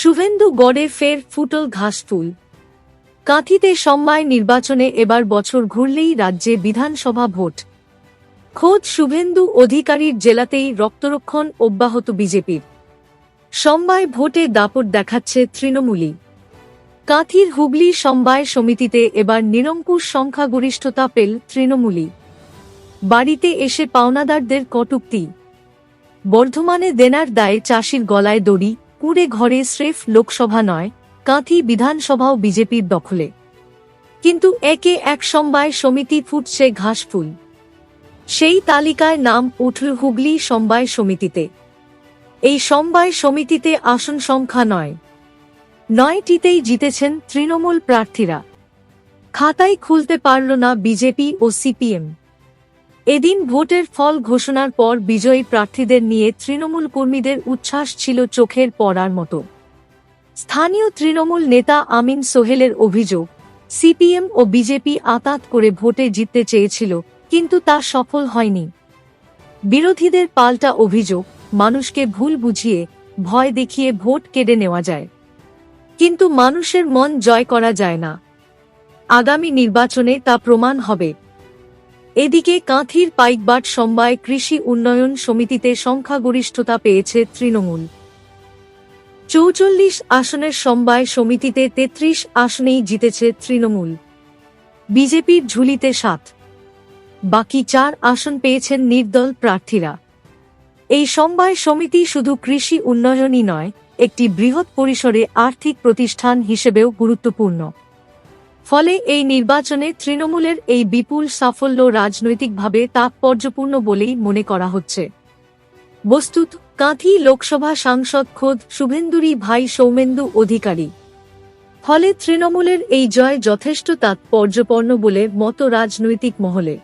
শুভেন্দু গড়ে ফের ফুটল ঘাসফুল। কাঁথিতে সমবায় নির্বাচনে এবার বছর ঘুরলেই রাজ্যে বিধানসভা ভোট। খোদ শুভেন্দু অধিকারীর জেলাতেই রক্তরক্ষণ অব্যাহত বিজেপির। সমবায় ভোটে দাপট দেখাচ্ছে তৃণমূলই। কাঁথির হুগলি সমবায় সমিতিতে এবার নিরঙ্কুশ সংখ্যাগরিষ্ঠতা পেল তৃণমূলই। বাড়িতে এসে পাওনাদারদের কটূক্তি। বর্ধমানে দেনার দায়ে চাষির গলায় দড়ি, কুড়ে ঘরে স্রেফ লোকসভা নয়, কাঁথি বিধানসভাও বিজেপির দখলে। কিন্তু একে এক সমবায় সমিতি ফুটছে ঘাসফুল। সেই তালিকায় নাম উঠল হুগলি সমবায় সমিতিতে। এই সমবায় সমিতিতে আসন সংখ্যা ৯টিতেই জিতেছেন তৃণমূল প্রার্থীরা। খাতাই খুলতে পারল না বিজেপি ও সিপিএম। এদিন ভোটের ফল ঘোষণার পর বিজয়ী প্রার্থীদের নিয়ে তৃণমূল কর্মীদের উচ্ছ্বাস ছিল চোখের পড়ার মতো। স্থানীয় তৃণমূল নেতা আমিন সোহেলের অভিযোগ, সিপিএম ও বিজেপি আঁতাত করে ভোটে জিততে চেয়েছিল, কিন্তু তা সফল হয়নি। বিরোধীদের পাল্টা অভিযোগ, মানুষকে ভুল বুঝিয়ে, ভয় দেখিয়ে ভোট কেড়ে নেওয়া যায়, কিন্তু মানুষের মন জয় করা যায় না। আগামী নির্বাচনে তা প্রমাণ হবে। এদিকে কাঁথির পাইকবাট সমবায় কৃষি উন্নয়ন সমিতিতে সংখ্যাগরিষ্ঠতা পেয়েছে তৃণমূল। ৪৪ আসনের সমবায় সমিতিতে ৩৩ আসনেই জিতেছে তৃণমূল। বিজেপির ঝুলিতে ৭। বাকি ৪ আসন পেয়েছেন নির্দল প্রার্থীরা। এই সমবায় সমিতি শুধু কৃষি উন্নয়নই নয়, একটি বৃহৎ পরিসরে আর্থিক প্রতিষ্ঠান হিসেবেও গুরুত্বপূর্ণ। ফলে এই নির্বাচনে তৃণমূলের এই বিপুল সাফল্য রাজনৈতিকভাবে তাৎপর্যপূর্ণ বলেই মনে করা হচ্ছে। বস্তুত কাঁথি লোকসভা সাংসদ খোদ শুভেন্দুরই ভাই সৌমেন্দু অধিকারী। ফলে তৃণমূলের এই জয় যথেষ্ট তাৎপর্যপূর্ণ বলে মত রাজনৈতিক মহলে।